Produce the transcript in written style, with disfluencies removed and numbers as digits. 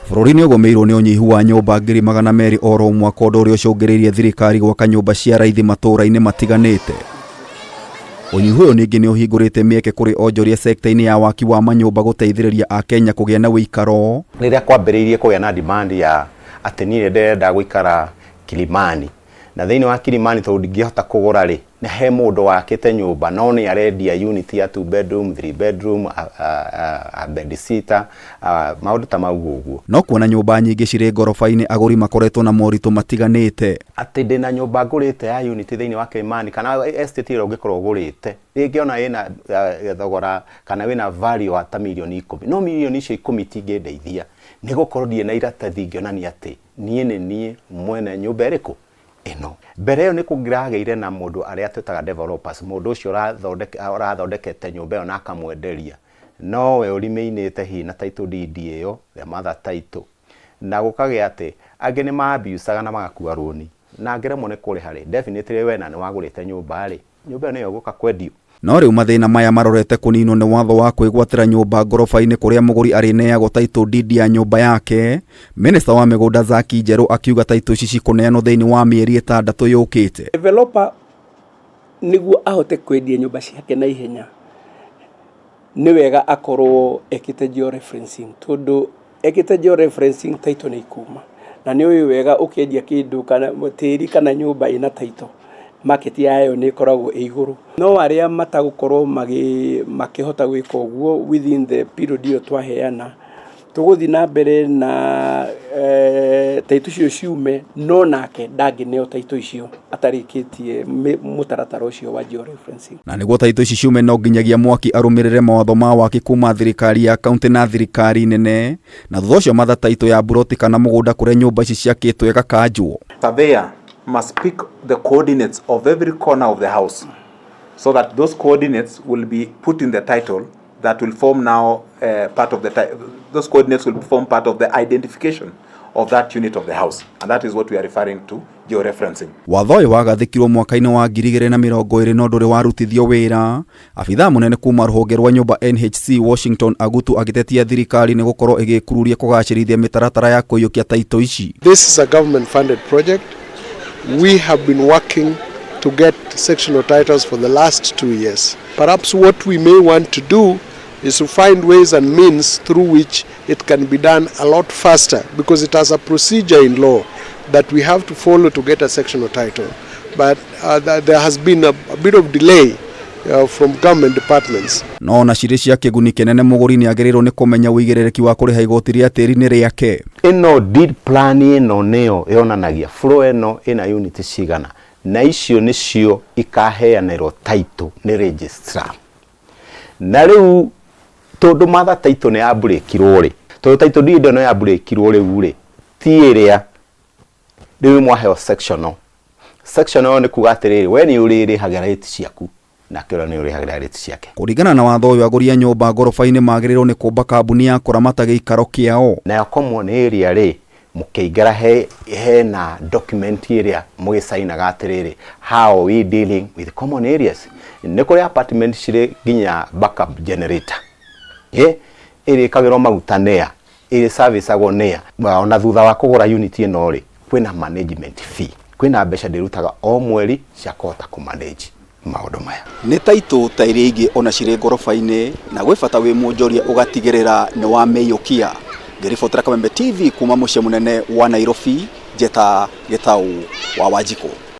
Bũrũri nĩ ũgũmĩirwo nĩ ũnyihu wa nyũmba ngiri magana merĩ oro mwaka ũndũ ũrĩa ũcũngĩrĩirie thirikari gwaka nyũmba cia raithi matũũra-inĩ matiganĩte. Ũnyihu ũyũ ningĩ nĩ ũhingũrĩte mĩeke kũrĩ onjoria sekta-inĩ ya waki wa manyũmba gũteithĩrĩria Akenya kũgĩa na wĩikaro. Rĩrĩa kwambĩrĩirie kũgĩa na demand ya atĩ niĩ ndĩrenda gũikara Kilimani, na thĩinĩ wa Kilimani tondũ ndingĩhota kũgũra rĩ, nĩ he mũndũ wakĩte nyũmba no nĩ arendia unit ya 2 bedroom, 3 bedroom, a bed sitter, maũndũ ta mau ũguo. No kuona nyũmba nyingĩ cirĩ ngoroba-inĩ agũri makoretwo na moritũ matiganĩte. Atĩ ndĩna nyũmba ngũrĩte ya unit thĩinĩ wa Kilimani kana estate ĩrĩa ũngĩkorwo ũgũrĩte, rĩngĩ ona ĩna thogora kana wĩna value wa ta mirioni 10, no mirioni icio 10 tingĩndeithia nĩ gũkorwo ndiĩ na iratathi ingĩonania atĩ niĩ mwene nyũmba ĩrĩkũ ĩno. Mbere ĩyo nĩ kũngĩragĩire na mũndũ arĩa twĩtaga developers, mũndũ ũcio ũrathondekete nyũmba ĩyo na akamwenderia, no we ũrimĩinĩte hihi na Taitu deed ĩyo ya mother Taitu, na gũkagĩa atĩ angĩ nĩ maabiusaga na magakua rũni, na ngĩremwo nĩ kũrĩha rĩ, definitely we na nĩ wagũrĩte nyũmba rĩ, nyũmba ĩyo nĩyo gũka kwendio. No rĩu mathĩna maya marorete kũninwo nĩ watho wa kwĩgwatĩra nyũmba ngoroba-inĩ kũrĩa mũgũri arĩneagwo Taitu deed ya nyũmba yake. Minista wa mĩgũnda NJERU akiuga Taitu ici cikũneanwo thĩinĩ wa mĩeri 6 yũkĩte. Developer nĩguo ahote kwendia nyũmba ciake na ihenya, nĩ wega akorwo ekĩte georeferencing, tondũ ekĩte georeferencing Taitu nĩ ikuma, na nĩ ũyũ wega ũkĩendia kĩndũ kana tĩri kana nyũmba ĩna Taitu, market yayo nĩ ĩkoragwo ĩ igũrũ. No arĩa matagũkorwo makĩhota gwĩka ũguo within the period ĩyo twaheana, tũgũthiĩ na mbere na Taitu icio ciume, no nake ndangĩneo Taitu icio atarĩkĩtie mũtaratara ũcio wa georeferencing. Na nĩguo Taitu ici ciume no nginyagia mwaki arũmĩrĩre mawatho ma waki kuma thirikari ya kaunti na thirikari nene, na thutha ũcio matha Taitu ya buroti kana mũgũnda kũrĩa nyũmba ici ciakĩtwo ĩgakanjwo. Surveyor must pick the coordinates of every corner of the house, so that those coordinates will be put in the title that will form now part of the those coordinates will form part of the identification of that unit of the house, and that is what we are referring to georeferencing. Watho ũyũ wagathĩkirwo mwaka-inĩ wa 2020 no ndũrĩ warutithio wĩra. Abithaa mũnene kuma rũhonge rwa nyũmba NHC Washington Agutu agĩtetia thirikari nĩ gũkorwo ĩgĩkururia kũgacĩrithia mĩtaratara ya kũiyũkia Taitu ici. This is a government funded project. We have been working to get sectional titles for the last 2 years. Perhaps what we may want to do is to find ways and means through which it can be done a lot faster, because it has a procedure in law that we have to follow to get a sectional title. But there has been a bit of delay from government departments. No na cirĩ cia kĩguni kĩnene mũgũri nĩ agĩrĩirwo nĩ kũmenya wĩigĩrĩrĩki wa kũrĩha igoti rĩa tĩri-inĩ rĩake. Ĩno deed plan ĩno nĩyo yonanagia floor ĩno ĩna unit cigana, na icio nĩcio ikaheanĩrwo Taitu nĩ registrar. Na rĩu tondũ matha Taitu nĩ yambũrĩkirwo rĩ, tondũ Taitu deed ĩno yambũrĩkirwo rĩu rĩ, ti ĩrĩa rĩu mwaheo sectional. Sectional nĩ kuga atĩrĩrĩ, we nĩ ũrĩrĩhaga rate ciaku na kĩrĩa nĩ ũrĩhaga rate ciake. Kũringana na watho ũyũ agũri a nyũmba ngoroba-inĩ magĩrĩirwo nĩ kũmba kambuni ya kũramata gĩikaro kĩao. Nayo common area rĩ, mũkĩingĩra hena document ĩrĩa mũgĩcainaga atĩrĩrĩ, how we dealing with common areas. Nĩ kũrĩ apartment cirĩ nginya backup generator, ĩrĩkagĩrwo maguta nĩa, ĩrĩ service agwo nĩa. Ona thutha wa kũgũra unit ĩno rĩ, kwĩna management fee, kwĩna mbeca ndĩrutaga o mweri cia kũhota kũmanage maũndũ maya. Nĩ Taitu ta iria ingĩ ona cirĩ ngoroba-inĩ, na gwĩ bata wĩ mwonjoria ũgatigĩrĩra nĩ wamĩiyũkia. Ngĩribotera Kameme TV kuma mũciĩ mũnene wa Nairobi, njeta Gĩtaũ wa Wanjikũ.